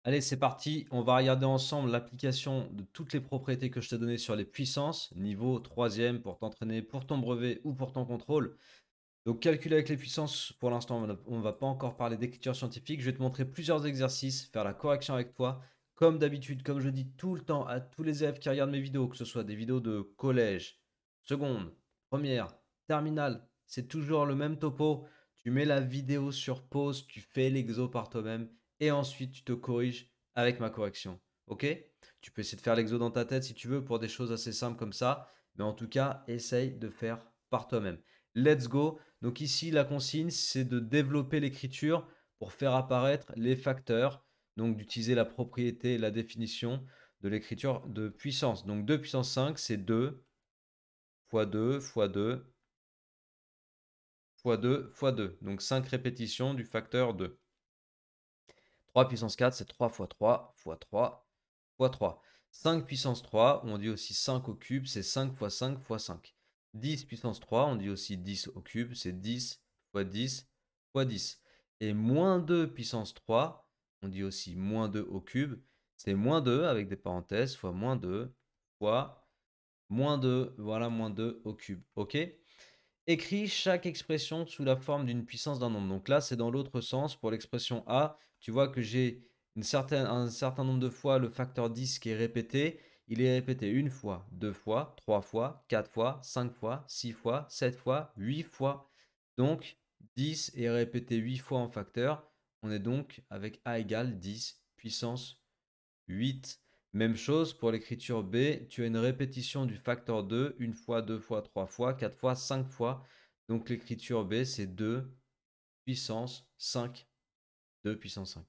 Allez, c'est parti. On va regarder ensemble l'application de toutes les propriétés que je t'ai données sur les puissances, niveau troisième pour t'entraîner pour ton brevet ou pour ton contrôle. Donc, calculer avec les puissances, pour l'instant, on ne va pas encore parler d'écriture scientifique. Je vais te montrer plusieurs exercices, faire la correction avec toi. Comme d'habitude, comme je dis tout le temps à tous les élèves qui regardent mes vidéos, que ce soit des vidéos de collège, seconde, première, terminale, c'est toujours le même topo. Tu mets la vidéo sur pause, tu fais l'exo par toi-même et ensuite tu te corriges avec ma correction. Ok? Tu peux essayer de faire l'exo dans ta tête si tu veux pour des choses assez simples comme ça, mais en tout cas, essaye de faire par toi-même. Let's go. Donc ici, la consigne, c'est de développer l'écriture pour faire apparaître les facteurs, donc d'utiliser la propriété et la définition de l'écriture de puissance. Donc 2 puissance 5, c'est 2 fois 2 fois 2 fois 2 fois 2. Donc 5 répétitions du facteur 2. 3 puissance 4, c'est 3 fois 3 fois 3 fois 3. 5 puissance 3, on dit aussi 5 au cube, c'est 5 fois 5 fois 5. 10 puissance 3, on dit aussi 10 au cube, c'est 10 fois 10 fois 10. Et moins 2 puissance 3, on dit aussi moins 2 au cube, c'est moins 2 avec des parenthèses fois moins 2 fois moins 2, voilà moins 2 au cube. Ok? Écris chaque expression sous la forme d'une puissance d'un nombre. Donc là, c'est dans l'autre sens. Pour l'expression A, tu vois que j'ai un certain nombre de fois le facteur 10 qui est répété. Il est répété une fois, deux fois, trois fois, quatre fois, cinq fois, six fois, sept fois, 8 fois. Donc, 10 est répété 8 fois en facteur. On est donc avec A égale 10 puissance 8. Même chose pour l'écriture B, tu as une répétition du facteur 2, une fois, deux fois, trois fois, quatre fois, cinq fois. Donc l'écriture B, c'est 2 puissance 5, 2 puissance 5.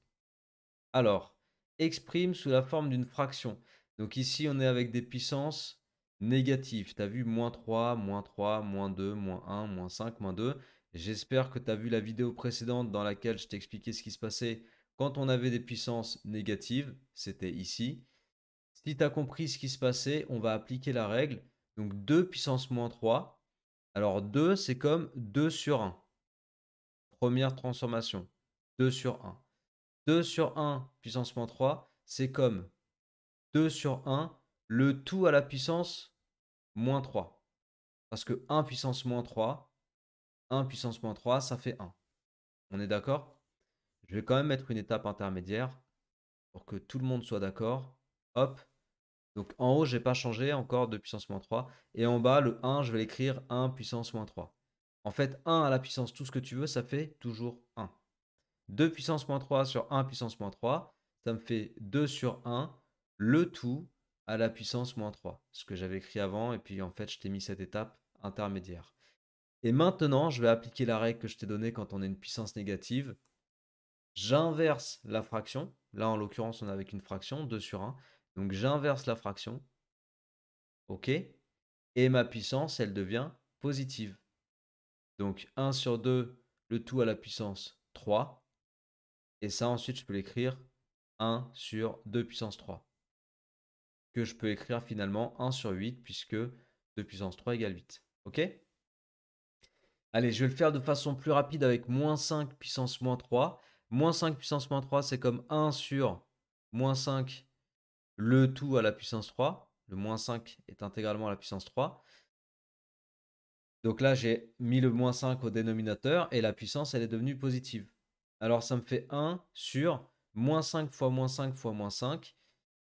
Alors, exprime sous la forme d'une fraction. Donc ici, on est avec des puissances négatives. Tu as vu moins 3, moins 3, moins 2, moins 1, moins 5, moins 2. J'espère que tu as vu la vidéo précédente dans laquelle je t'expliquais ce qui se passait quand on avait des puissances négatives. C'était ici. Si tu as compris ce qui se passait, on va appliquer la règle. Donc 2 puissance moins 3. Alors 2, c'est comme 2 sur 1. Première transformation. 2 sur 1. 2 sur 1 puissance moins 3, c'est comme 2 sur 1, le tout à la puissance moins 3. Parce que 1 puissance moins 3, 1 puissance moins 3, ça fait 1. On est d'accord? Je vais quand même mettre une étape intermédiaire pour que tout le monde soit d'accord. Hop. Donc en haut, je n'ai pas changé encore de puissance moins 3. Et en bas, le 1, je vais l'écrire 1 puissance moins 3. En fait, 1 à la puissance tout ce que tu veux, ça fait toujours 1. 2 puissance moins 3 sur 1 puissance moins 3, ça me fait 2 sur 1, le tout à la puissance moins 3. Ce que j'avais écrit avant, et puis en fait, je t'ai mis cette étape intermédiaire. Et maintenant, je vais appliquer la règle que je t'ai donnée quand on a une puissance négative. J'inverse la fraction. Là, en l'occurrence, on est avec une fraction, 2 sur 1. Donc, j'inverse la fraction. OK? Et ma puissance, elle devient positive. Donc 1 sur 2, le tout à la puissance 3. Et ça, ensuite, je peux l'écrire 1 sur 2 puissance 3. Que je peux écrire finalement 1 sur 8, puisque 2 puissance 3 égale 8. OK? Allez, je vais le faire de façon plus rapide avec moins 5 puissance moins 3. Moins 5 puissance moins 3, c'est comme 1 sur moins 5, le tout à la puissance 3. Le moins 5 est intégralement à la puissance 3. Donc là, j'ai mis le moins 5 au dénominateur et la puissance, elle est devenue positive. Alors, ça me fait 1 sur moins 5 fois moins 5 fois moins 5,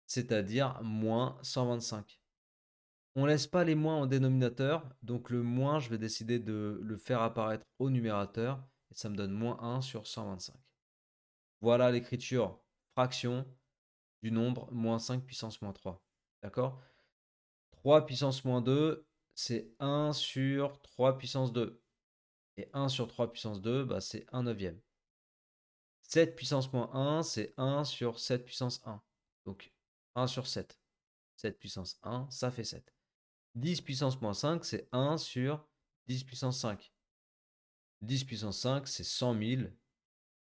c'est-à-dire moins 125. On ne laisse pas les moins au dénominateur, donc le moins, je vais décider de le faire apparaître au numérateur et ça me donne moins 1 sur 125. Voilà l'écriture fraction du nombre moins 5 puissance moins 3. D'accord? 3 puissance moins 2, c'est 1 sur 3 puissance 2. Et 1 sur 3 puissance 2, bah, c'est 1 neuvième. 7 puissance moins 1, c'est 1 sur 7 puissance 1. Donc 1 sur 7. 7 puissance 1, ça fait 7. 10 puissance moins 5, c'est 1 sur 10 puissance 5. 10 puissance 5, c'est 100 000.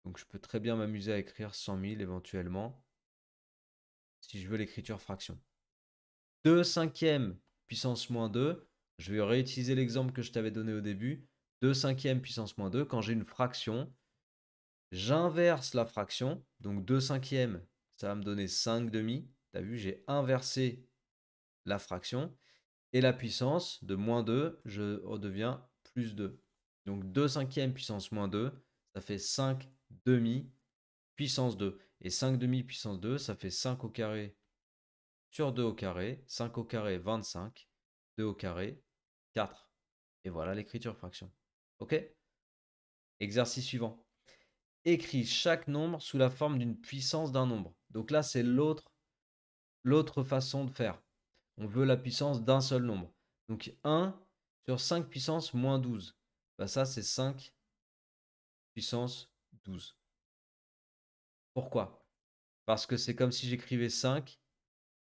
Donc je peux très bien m'amuser à écrire 100 000 éventuellement, si je veux l'écriture fraction. 2 cinquièmes puissance moins 2, je vais réutiliser l'exemple que je t'avais donné au début. 2 cinquièmes puissance moins 2, quand j'ai une fraction, j'inverse la fraction, donc 2 cinquièmes, ça va me donner 5 demi. Tu as vu, j'ai inversé la fraction. Et la puissance de moins 2, je redeviens plus 2. Donc 2 cinquièmes puissance moins 2, ça fait 5 demi puissance 2. Et 5 demi puissance 2, ça fait 5 au carré sur 2 au carré. 5 au carré, 25. 2 au carré, 4. Et voilà l'écriture fraction. OK? Exercice suivant. Écris chaque nombre sous la forme d'une puissance d'un nombre. Donc là, c'est l'autre façon de faire. On veut la puissance d'un seul nombre. Donc 1 sur 5 puissance moins 12. Bah ça, c'est 5 puissance 12. Pourquoi? Parce que c'est comme si j'écrivais 5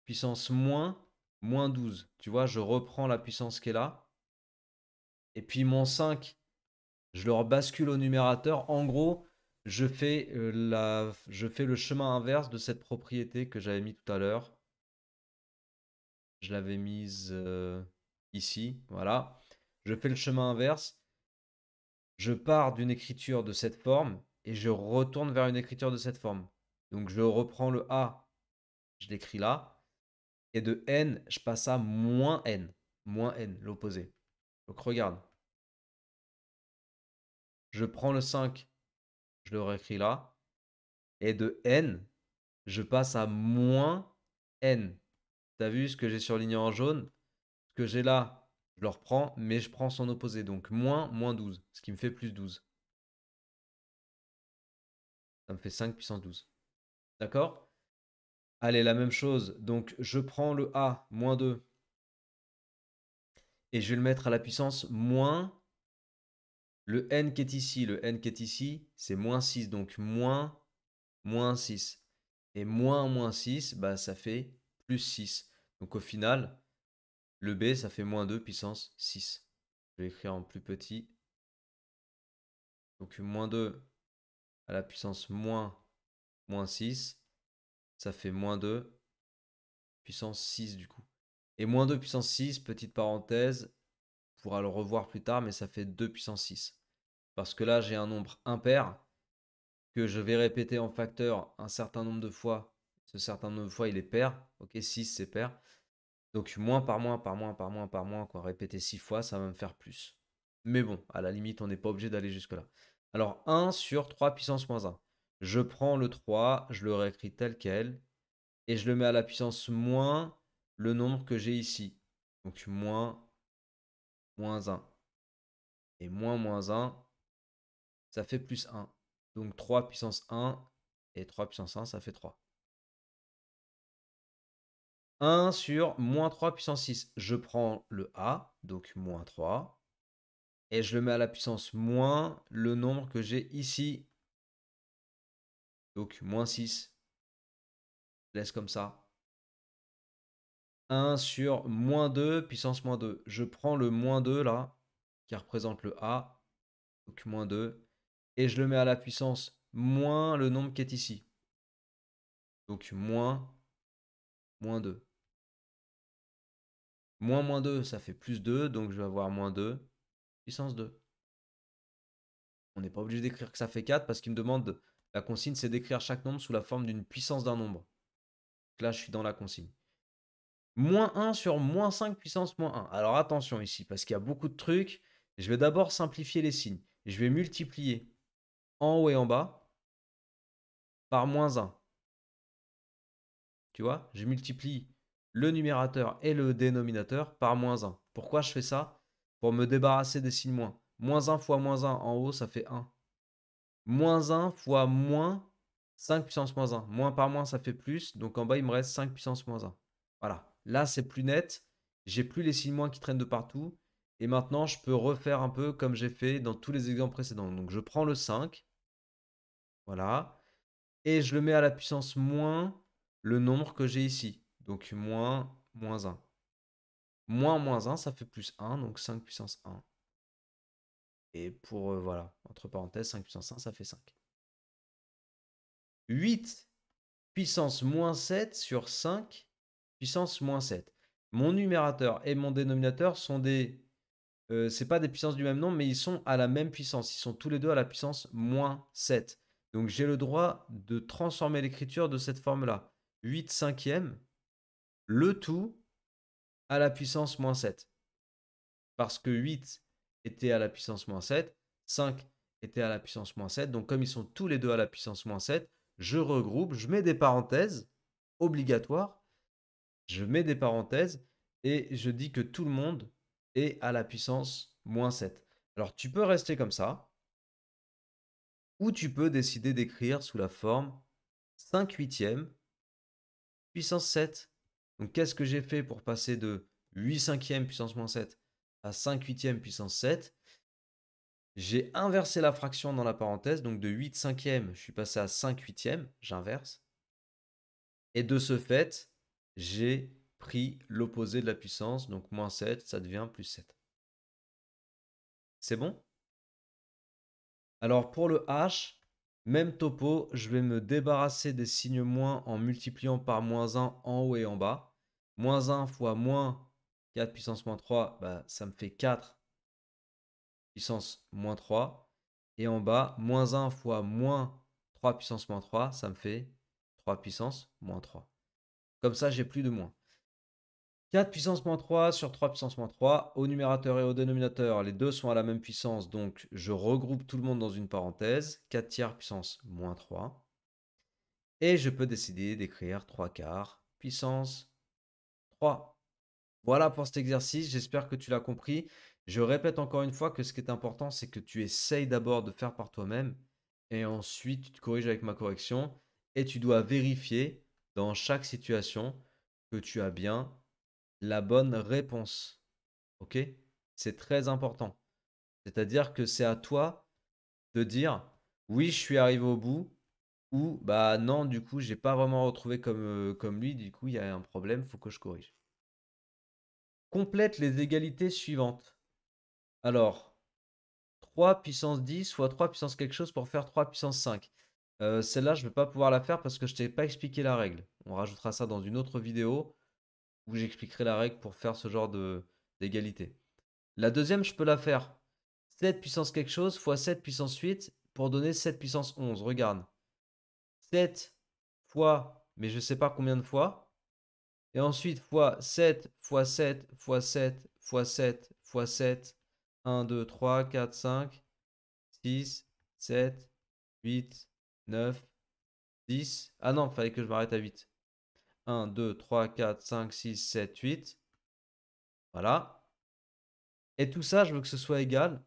puissance moins 12. Tu vois, je reprends la puissance qui est là. Et puis mon 5, je le rebascule au numérateur. En gros, je fais le chemin inverse de cette propriété que j'avais mis tout à l'heure. Je l'avais mise ici, voilà. Je fais le chemin inverse. Je pars d'une écriture de cette forme et je retourne vers une écriture de cette forme. Donc je reprends le A, je l'écris là. Et de N, je passe à moins N. Moins N, l'opposé. Donc regarde. Je prends le 5, je le réécris là. Et de N, je passe à moins N. Tu as vu ce que j'ai surligné en jaune? Ce que j'ai là, je le reprends, mais je prends son opposé. Donc moins 12, ce qui me fait plus 12. Ça me fait 5 puissance 12. D'accord? Allez, la même chose. Donc, je prends le A, moins 2, et je vais le mettre à la puissance moins le N qui est ici. Le N qui est ici, c'est moins 6. Donc, moins 6. Et moins 6, bah, ça fait plus 6. Donc, au final, le B, ça fait moins 2 puissance 6. Je vais écrire en plus petit. Donc, moins 2 à la puissance moins 6, ça fait moins 2 puissance 6 du coup. Et moins 2 puissance 6, petite parenthèse, on pourra le revoir plus tard, mais ça fait 2 puissance 6. Parce que là, j'ai un nombre impair que je vais répéter en facteur un certain nombre de fois. Ce certain nombre de fois, il est pair. Ok, 6, c'est pair. Donc, moins par moins, par moins, par moins, par moins, quoi. Répéter 6 fois, ça va me faire plus. Mais bon, à la limite, on n'est pas obligé d'aller jusque-là. Alors, 1 sur 3 puissance moins 1. Je prends le 3, je le réécris tel quel, et je le mets à la puissance moins le nombre que j'ai ici. Donc, moins 1. Et moins 1, ça fait plus 1. Donc 3 puissance 1 et 3 puissance 1, ça fait 3. 1 sur moins 3 puissance 6. Je prends le A, donc moins 3, et je le mets à la puissance moins le nombre que j'ai ici. Donc moins 6. Je laisse comme ça. 1 sur moins 2 puissance moins 2. Je prends le moins 2 là, qui représente le A, donc moins 2, et je le mets à la puissance moins le nombre qui est ici. Donc moins 2. Moins 2, ça fait plus 2, donc je vais avoir moins 2, puissance 2. On n'est pas obligé d'écrire que ça fait 4 parce qu'il me demande, la consigne, c'est d'écrire chaque nombre sous la forme d'une puissance d'un nombre. Donc là, je suis dans la consigne. Moins 1 sur moins 5 puissance moins 1. Alors attention ici, parce qu'il y a beaucoup de trucs. Je vais d'abord simplifier les signes. Je vais multiplier en haut et en bas par moins 1. Tu vois, je multiplie le numérateur et le dénominateur par moins 1. Pourquoi je fais ça? Pour me débarrasser des signes moins. Moins 1 fois moins 1 en haut, ça fait 1. Moins 1 fois moins 5 puissance moins 1. Moins par moins, ça fait plus. Donc en bas, il me reste 5 puissance moins 1. Voilà. Là, c'est plus net. J'ai plus les signes moins qui traînent de partout. Et maintenant, je peux refaire un peu comme j'ai fait dans tous les exemples précédents. Donc je prends le 5. Voilà. Et je le mets à la puissance moins le nombre que j'ai ici. Donc moins 1. Moins 1, ça fait plus 1. Donc 5 puissance 1. Et pour, voilà, entre parenthèses, 5 puissance 1, ça fait 5. 8 puissance moins 7 sur 5 puissance moins 7. Mon numérateur et mon dénominateur sont des... c'est pas des puissances du même nombre, mais ils sont à la même puissance. Ils sont tous les deux à la puissance moins 7. Donc j'ai le droit de transformer l'écriture de cette forme-là. 8 cinquièmes, le tout à la puissance moins 7. Parce que 8 était à la puissance moins 7, 5 était à la puissance moins 7. Donc comme ils sont tous les deux à la puissance moins 7, je regroupe, je mets des parenthèses obligatoires, je mets des parenthèses et je dis que tout le monde est à la puissance moins 7. Alors tu peux rester comme ça, ou tu peux décider d'écrire sous la forme 5 huitièmes puissance 7. Donc qu'est-ce que j'ai fait pour passer de 8 cinquièmes puissance moins 7 à 5 huitièmes puissance 7? J'ai inversé la fraction dans la parenthèse, donc de 8 cinquièmes, je suis passé à 5 huitièmes, j'inverse. Et de ce fait, j'ai pris l'opposé de la puissance, donc moins 7, ça devient plus 7. C'est bon? Alors pour le h, même topo, je vais me débarrasser des signes moins en multipliant par moins 1 en haut et en bas. Moins 1 fois moins 4 puissance moins 3, bah, ça me fait 4 puissance moins 3. Et en bas, moins 1 fois moins 3 puissance moins 3, ça me fait 3 puissance moins 3. Comme ça, j'ai plus de moins. 4 puissance moins 3 sur 3 puissance moins 3. Au numérateur et au dénominateur, les deux sont à la même puissance, donc je regroupe tout le monde dans une parenthèse. 4 tiers puissance moins 3. Et je peux décider d'écrire 3 quarts puissance 3. Voilà pour cet exercice, j'espère que tu l'as compris. Je répète encore une fois que ce qui est important, c'est que tu essayes d'abord de faire par toi-même et ensuite tu te corriges avec ma correction et tu dois vérifier dans chaque situation que tu as bien la bonne réponse. Ok? C'est très important. C'est-à-dire que c'est à toi de dire oui, je suis arrivé au bout ou bah non, du coup, j'ai pas vraiment retrouvé comme lui, du coup, il y a un problème, faut que je corrige. Complète les égalités suivantes. Alors, 3 puissance 10 fois 3 puissance quelque chose pour faire 3 puissance 5. Celle-là, je ne vais pas pouvoir la faire parce que je t'ai pas expliqué la règle. On rajoutera ça dans une autre vidéo où j'expliquerai la règle pour faire ce genre d'égalité. La deuxième, je peux la faire. 7 puissance quelque chose fois 7 puissance 8 pour donner 7 puissance 11. Regarde. 7 fois, mais je ne sais pas combien de fois. Et ensuite, fois 7, fois 7, fois 7, fois 7, fois 7. 1, 2, 3, 4, 5, 6, 7, 8, 9, 10. Ah non, il fallait que je m'arrête à 8. 1, 2, 3, 4, 5, 6, 7, 8. Voilà. Et tout ça, je veux que ce soit égal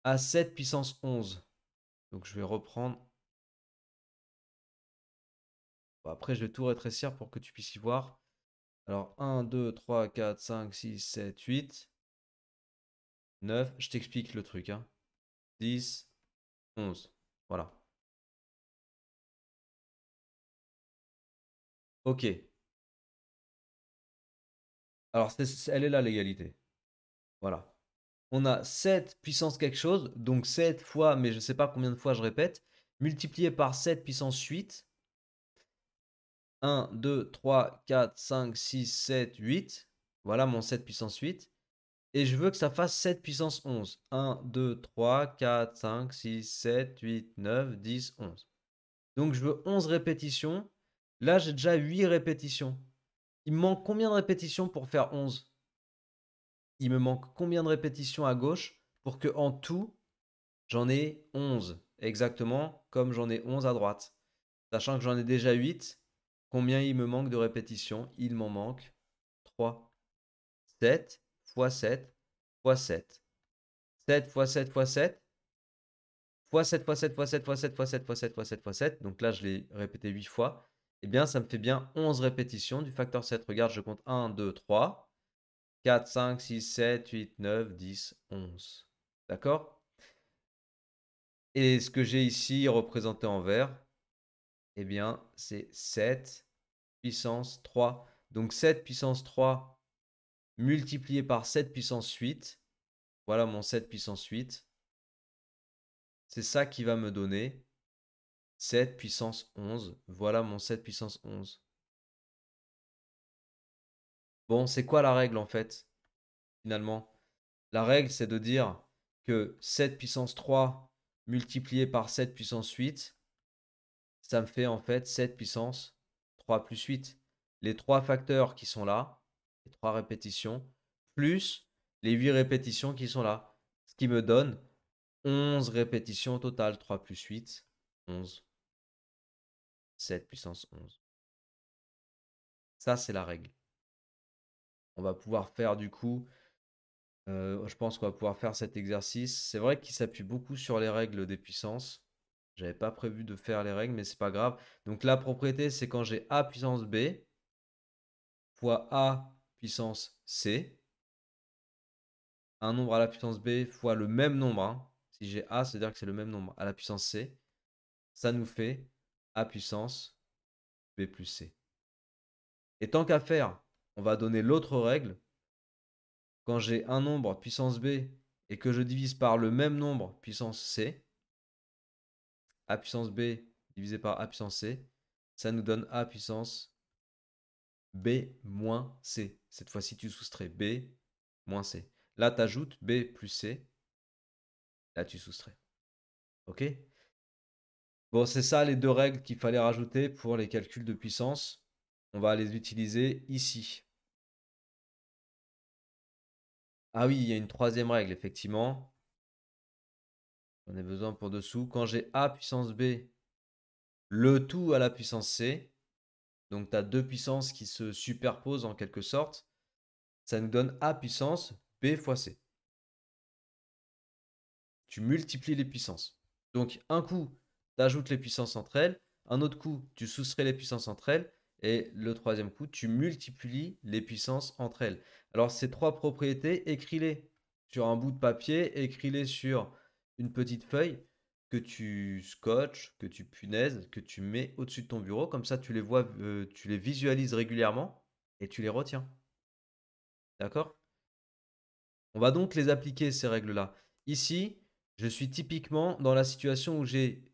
à 7 puissance 11. Donc je vais reprendre. Bon, après, je vais tout rétrécir pour que tu puisses y voir. Alors 1, 2, 3, 4, 5, 6, 7, 8, 9. Je t'explique le truc. 10, 11. Voilà. Ok. Alors, elle est là, l'égalité. Voilà. On a 7 puissance quelque chose, donc 7 fois, mais je ne sais pas combien de fois je répète, multiplié par 7 puissance 8. 1, 2, 3, 4, 5, 6, 7, 8. Voilà mon 7 puissance 8. Et je veux que ça fasse 7 puissance 11. 1, 2, 3, 4, 5, 6, 7, 8, 9, 10, 11. Donc je veux 11 répétitions. Là, j'ai déjà 8 répétitions. Il me manque combien de répétitions pour faire 11? Il me manque combien de répétitions à gauche pour que en tout, j'en ai 11, exactement comme j'en ai 11 à droite. Sachant que j'en ai déjà 8, combien il me manque de répétitions? Il m'en manque 3. 7 fois 7 fois 7. 7 fois 7 fois 7 fois 7 fois 7 fois 7 fois 7 fois 7 fois 7 fois 7 fois 7. Donc là, je l'ai répété 8 fois. Eh bien, ça me fait bien 11 répétitions du facteur 7. Regarde, je compte 1, 2, 3, 4, 5, 6, 7, 8, 9, 10, 11. D'accord? Et ce que j'ai ici représenté en vert, eh bien, c'est 7 puissance 3. Donc 7 puissance 3 multiplié par 7 puissance 8. Voilà mon 7 puissance 8. C'est ça qui va me donner 7 puissance 11. Voilà mon 7 puissance 11. Bon, c'est quoi la règle en fait, finalement? La règle, c'est de dire que 7 puissance 3 multiplié par 7 puissance 8, ça me fait en fait 7 puissance 3 plus 8. Les 3 facteurs qui sont là, les 3 répétitions, plus les 8 répétitions qui sont là. Ce qui me donne 11 répétitions au total. 3 plus 8, 11. 7 puissance 11. Ça, c'est la règle. On va pouvoir faire du coup, je pense qu'on va pouvoir faire cet exercice. C'est vrai qu'il s'appuie beaucoup sur les règles des puissances. J'avais pas prévu de faire les règles, mais c'est pas grave. Donc la propriété, c'est quand j'ai a puissance b fois a puissance c, un nombre à la puissance b fois le même nombre. Hein. Si j'ai a, c'est-à-dire que c'est le même nombre à la puissance c. Ça nous fait a puissance b plus c. Et tant qu'à faire, on va donner l'autre règle. Quand j'ai un nombre puissance b et que je divise par le même nombre puissance c, a puissance b divisé par a puissance c, ça nous donne a puissance b moins c. Cette fois-ci, tu soustrais b moins c. Là, tu ajoutes b plus c. Là, tu soustrais. OK? Bon, c'est ça les deux règles qu'il fallait rajouter pour les calculs de puissance. On va les utiliser ici. Ah oui, il y a une troisième règle, effectivement. J'en ai besoin pour dessous. Quand j'ai a puissance b, le tout à la puissance c, donc tu as deux puissances qui se superposent en quelque sorte, ça nous donne a puissance b fois c. Tu multiplies les puissances. Donc un coup, tu ajoutes les puissances entre elles, un autre coup, tu soustrais les puissances entre elles, et le troisième coup, tu multiplies les puissances entre elles. Alors ces trois propriétés, écris-les sur un bout de papier, écris-les sur une petite feuille que tu scotches, que tu punaises, que tu mets au-dessus de ton bureau. Comme ça, tu les vois, tu les visualises régulièrement et tu les retiens. D'accord? On va donc les appliquer, ces règles-là. Ici, je suis typiquement dans la situation où j'ai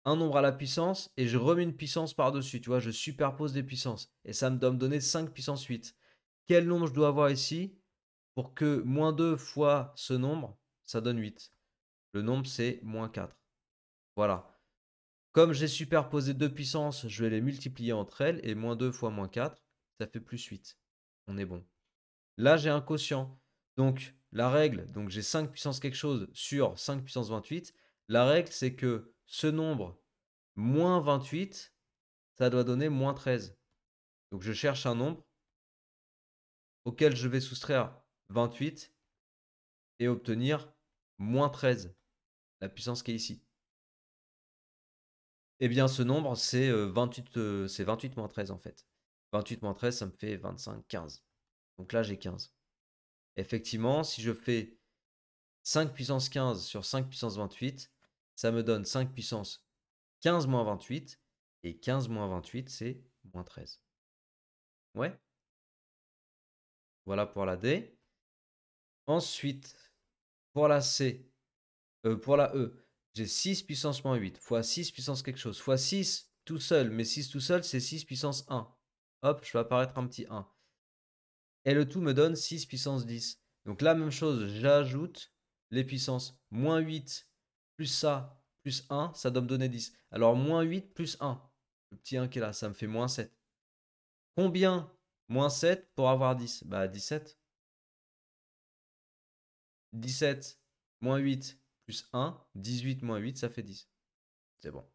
un nombre à la puissance et je remets une puissance par-dessus. Tu vois, je superpose des puissances. Et ça doit me donner 5 puissance 8. Quel nombre je dois avoir ici pour que moins 2 fois ce nombre, ça donne 8? Le nombre, c'est moins 4. Voilà. Comme j'ai superposé deux puissances, je vais les multiplier entre elles. Et moins 2 fois moins 4, ça fait plus 8. On est bon. Là, j'ai un quotient. Donc, la règle, donc j'ai 5 puissance quelque chose sur 5 puissance 28. La règle, c'est que ce nombre moins 28, ça doit donner moins 13. Donc, je cherche un nombre auquel je vais soustraire 28 et obtenir moins 13, la puissance qui est ici. Eh bien, ce nombre, c'est 28 moins 13 en fait. 28 moins 13, ça me fait 25, 15. Donc là, j'ai 15. Effectivement, si je fais 5 puissance 15 sur 5 puissance 28, ça me donne 5 puissance 15 moins 28. Et 15 moins 28, c'est moins 13. Ouais, voilà pour la D. Ensuite, pour la C, pour la E, j'ai 6 puissance moins 8 fois 6 puissance quelque chose fois 6 tout seul. Mais 6 tout seul, c'est 6 puissance 1. Hop, je fais apparaître un petit 1. Et le tout me donne 6 puissance 10. Donc la même chose, j'ajoute les puissances moins 8 plus ça plus 1, ça doit me donner 10. Alors moins 8 plus 1, le petit 1 qui est là, ça me fait moins 7. Combien moins 7 pour avoir 10? Bah 17. 17 moins 8 plus 1, 18 moins 8, ça fait 10. C'est bon.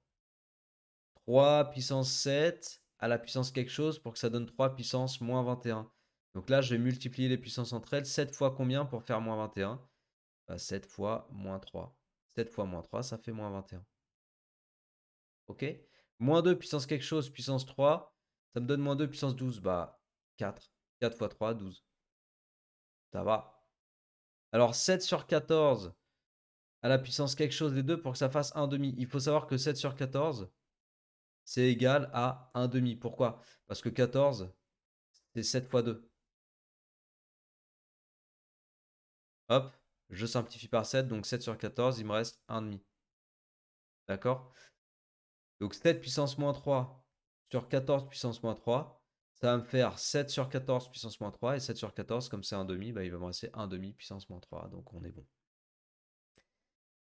3 puissance 7 à la puissance quelque chose pour que ça donne 3 puissance moins 21. Donc là, je vais multiplier les puissances entre elles. 7 fois combien pour faire moins 21? Bah, 7 fois moins 3. 7 fois moins 3, ça fait moins 21. Ok? Moins 2 puissance quelque chose, puissance 3. Ça me donne moins 2 puissance 12. Bah, 4. 4 fois 3, 12. Ça va. Alors, 7 sur 14 à la puissance quelque chose des deux pour que ça fasse 1 demi. Il faut savoir que 7 sur 14, c'est égal à 1 demi. Pourquoi? Parce que 14, c'est 7 fois 2. Hop, je simplifie par 7. Donc 7 sur 14, il me reste 1 demi. D'accord? Donc 7 puissance moins 3 sur 14 puissance moins 3, ça va me faire 7 sur 14 puissance moins 3. Et 7 sur 14, comme c'est 1 demi, bah, il va me rester 1 demi puissance moins 3. Donc on est bon.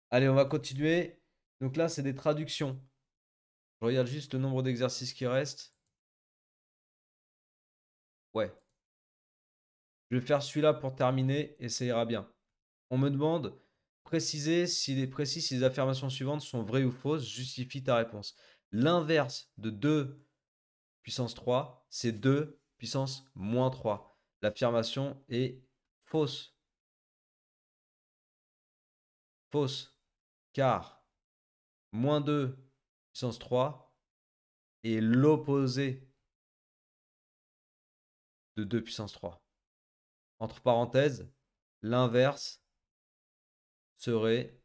Allez, on va continuer. Donc là, c'est des traductions. Je regarde juste le nombre d'exercices qui restent. Ouais. Je vais faire celui-là pour terminer et ça ira bien. On me demande, préciser précis si les affirmations suivantes sont vraies ou fausses, justifie ta réponse. L'inverse de 2 puissance 3, c'est 2 puissance moins 3. L'affirmation est fausse. Fausse. Car moins 2 puissance 3 est l'opposé de 2 puissance 3. Entre parenthèses, l'inverse serait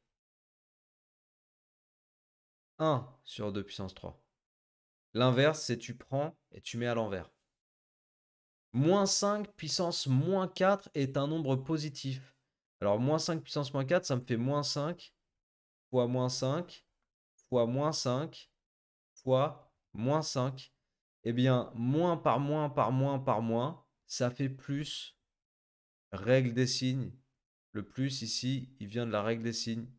1 sur 2 puissance 3. L'inverse, c'est tu prends et tu mets à l'envers. Moins 5 puissance moins 4 est un nombre positif. Alors, moins 5 puissance moins 4, ça me fait moins 5 fois moins 5 fois moins 5 fois moins 5. Eh bien, moins par moins par moins par moins, ça fait plus. Règle des signes. Le plus ici, il vient de la règle des signes.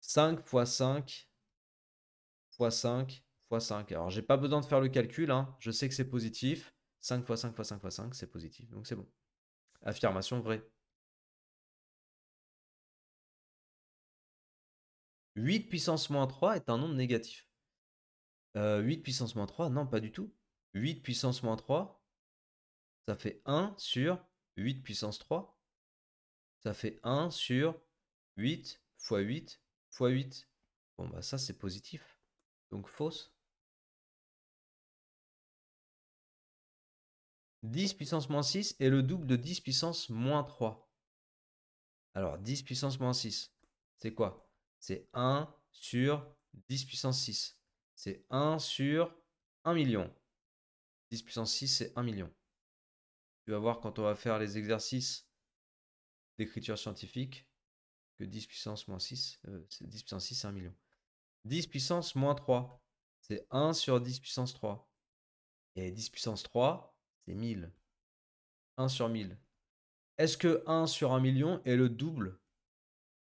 5 fois 5 fois 5 fois 5. Alors, j'ai pas besoin de faire le calcul, hein. Je sais que c'est positif. 5 fois 5 fois 5 fois 5, c'est positif. Donc, c'est bon. Affirmation vraie. 8 puissance moins 3 est un nombre négatif. 8 puissance moins 3, non, pas du tout. 8 puissance moins 3, ça fait 1 sur 8 puissance 3. Ça fait 1 sur 8 fois 8 fois 8. Bon, bah ça, c'est positif. Donc, fausse. 10 puissance moins 6 est le double de 10 puissance moins 3. Alors, 10 puissance moins 6, c'est quoi? C'est 1 sur 10 puissance 6. C'est 1 sur 1 million. 10 puissance 6, c'est 1 million. Tu vas voir quand on va faire les exercices d'écriture scientifique que 10 puissance moins 6, 10 puissance 6, c'est 1 million. 10 puissance moins 3, c'est 1 sur 10 puissance 3. Et 10 puissance 3, c'est 1000. 1 sur 1000. Est-ce que 1 sur 1 million est le double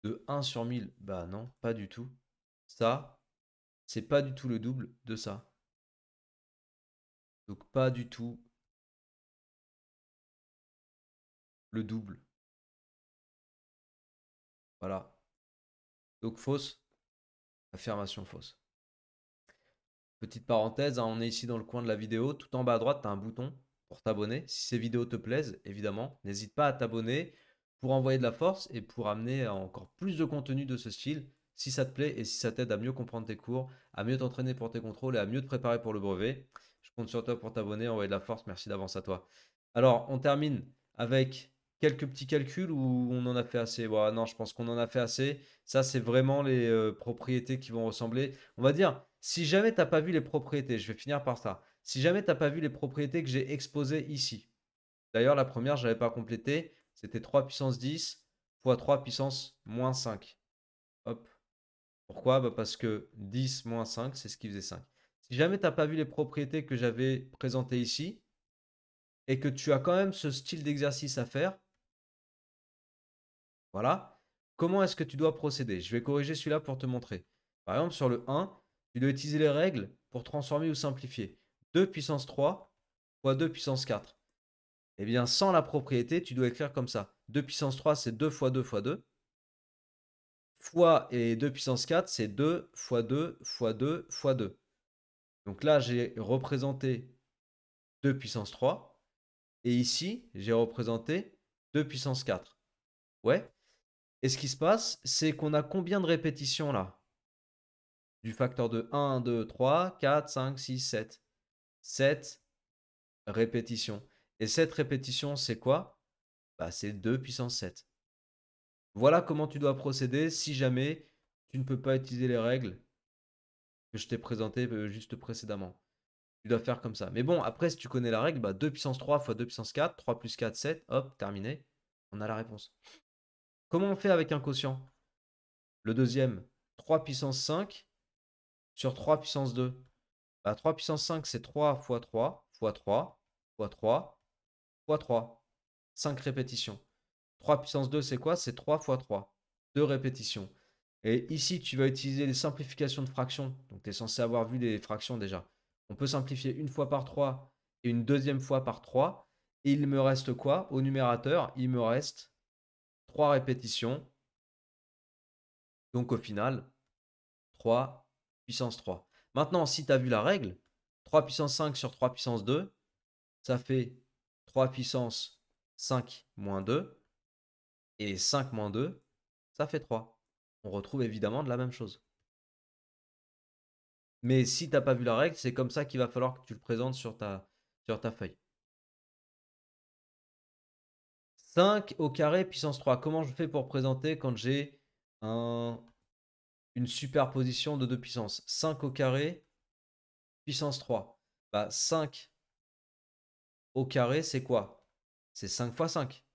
de 1 sur 1000? Bah non, pas du tout. Ça, c'est pas du tout le double de ça. Donc pas du tout le double. Voilà. Donc fausse. Affirmation fausse. Petite parenthèse, hein, on est ici dans le coin de la vidéo. Tout en bas à droite, tu as un bouton pour t'abonner. Si ces vidéos te plaisent, évidemment, n'hésite pas à t'abonner pour envoyer de la force et pour amener encore plus de contenu de ce style. Si ça te plaît et si ça t'aide à mieux comprendre tes cours, à mieux t'entraîner pour tes contrôles et à mieux te préparer pour le brevet, je compte sur toi pour t'abonner, envoyer de la force. Merci d'avance à toi. Alors, on termine avec quelques petits calculs où on en a fait assez. Bon, non, je pense qu'on en a fait assez. Ça, c'est vraiment les propriétés qui vont ressembler. On va dire, si jamais tu n'as pas vu les propriétés, je vais finir par ça. Si jamais tu n'as pas vu les propriétés que j'ai exposées ici. D'ailleurs, la première, je n'avais pas complété. C'était 3 puissance 10 fois 3 puissance moins 5. Hop. Pourquoi? Bah parce que 10 moins 5, c'est ce qui faisait 5. Si jamais tu n'as pas vu les propriétés que j'avais présentées ici, et que tu as quand même ce style d'exercice à faire, voilà, comment est-ce que tu dois procéder? Je vais corriger celui-là pour te montrer. Par exemple, sur le 1, tu dois utiliser les règles pour transformer ou simplifier. 2 puissance 3 fois 2 puissance 4. Eh bien, sans la propriété, tu dois écrire comme ça. 2 puissance 3, c'est 2 fois 2 fois 2. Fois et 2 puissance 4, c'est 2 fois 2 fois 2 fois 2. Donc là, j'ai représenté 2 puissance 3. Et ici, j'ai représenté 2 puissance 4. Ouais. Et ce qui se passe, c'est qu'on a combien de répétitions là? Du facteur de 1, 2, 3, 4, 5, 6, 7. 7 répétitions. Et cette répétition, c'est quoi? Bah, c'est 2 puissance 7. Voilà comment tu dois procéder si jamais tu ne peux pas utiliser les règles que je t'ai présentées juste précédemment. Tu dois faire comme ça. Mais bon, après, si tu connais la règle, bah 2 puissance 3 fois 2 puissance 4, 3 plus 4, 7, hop, terminé. On a la réponse. Comment on fait avec un quotient? Le deuxième, 3 puissance 5 sur 3 puissance 2. Bah, 3 puissance 5, c'est 3 fois 3 fois 3 fois 3 fois 3. 5 répétitions. 3 puissance 2, c'est quoi? C'est 3 fois 3. 2 répétitions. Et ici, tu vas utiliser les simplifications de fractions. Donc, tu es censé avoir vu les fractions déjà. On peut simplifier une fois par 3 et une deuxième fois par 3. Et il me reste quoi? Au numérateur, il me reste 3 répétitions. Donc, au final, 3 puissance 3. Maintenant, si tu as vu la règle, 3 puissance 5 sur 3 puissance 2, ça fait 3 puissance 5 moins 2. Et 5 moins 2, ça fait 3. On retrouve évidemment de la même chose. Mais si tu n'as pas vu la règle, c'est comme ça qu'il va falloir que tu le présentes sur ta feuille. 5 au carré puissance 3. Comment je fais pour présenter quand j'ai une superposition de 2 puissances? 5 au carré puissance 3. Bah, 5 au carré, c'est quoi? C'est 5 fois 5.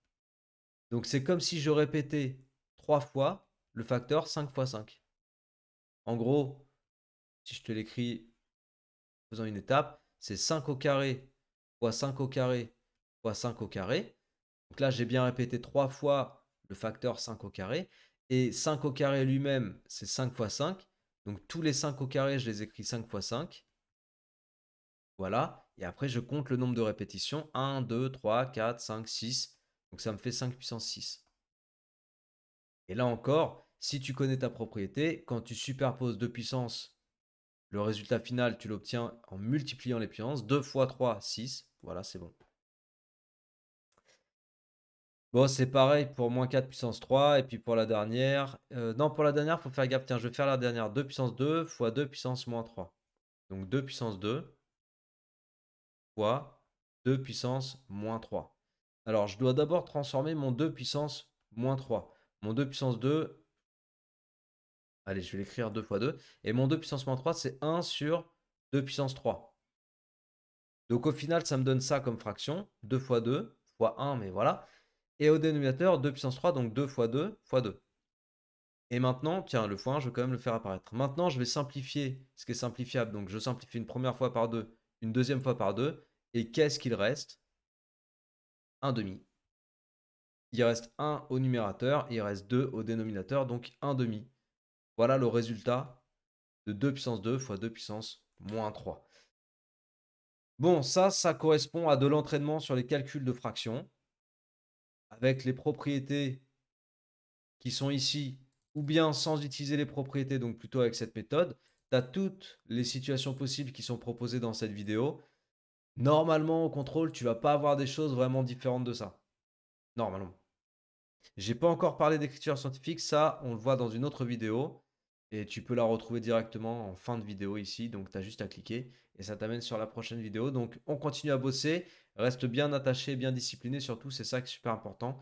Donc c'est comme si je répétais 3 fois le facteur 5 fois 5. En gros, si je te l'écris faisant une étape, c'est 5 au carré fois 5 au carré fois 5 au carré. Donc là, j'ai bien répété 3 fois le facteur 5 au carré. Et 5 au carré lui-même, c'est 5 fois 5. Donc tous les 5 au carré, je les écris 5 fois 5. Voilà. Et après, je compte le nombre de répétitions. 1, 2, 3, 4, 5, 6. Donc ça me fait 5 puissance 6. Et là encore, si tu connais ta propriété, quand tu superposes deux puissances, le résultat final, tu l'obtiens en multipliant les puissances. 2 fois 3, 6. Voilà, c'est bon. Bon, c'est pareil pour moins 4 puissance 3. Et puis pour la dernière. Non, pour la dernière, il faut faire gaffe. Tiens, je vais faire la dernière. 2 puissance 2 fois 2 puissance moins 3. Donc 2 puissance 2 fois 2 puissance moins 3. Alors, je dois d'abord transformer mon 2 puissance moins 3. Mon 2 puissance 2, allez, je vais l'écrire 2 fois 2. Et mon 2 puissance moins 3, c'est 1 sur 2 puissance 3. Donc au final, ça me donne ça comme fraction. 2 fois 2 fois 1, mais voilà. Et au dénominateur, 2 puissance 3, donc 2 fois 2 fois 2. Et maintenant, tiens, le fois 1, je vais quand même le faire apparaître. Maintenant, je vais simplifier ce qui est simplifiable. Donc je simplifie une première fois par 2, une deuxième fois par 2. Et qu'est-ce qu'il reste? Un demi. Il reste 1 au numérateur, il reste 2 au dénominateur, donc 1 demi. Voilà le résultat de 2 puissance 2 fois 2 puissance moins 3. Bon, ça correspond à de l'entraînement sur les calculs de fractions, avec les propriétés qui sont ici, ou bien sans utiliser les propriétés, donc plutôt avec cette méthode. Tu as toutes les situations possibles qui sont proposées dans cette vidéo. Normalement, au contrôle, tu vas pas avoir des choses vraiment différentes de ça. Normalement. J'ai pas encore parlé d'écriture scientifique, ça, on le voit dans une autre vidéo. Et tu peux la retrouver directement en fin de vidéo ici. Donc, tu as juste à cliquer et ça t'amène sur la prochaine vidéo. Donc, on continue à bosser. Reste bien attaché, bien discipliné surtout. C'est ça qui est super important.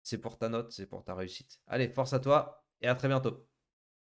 C'est pour ta note, c'est pour ta réussite. Allez, force à toi et à très bientôt.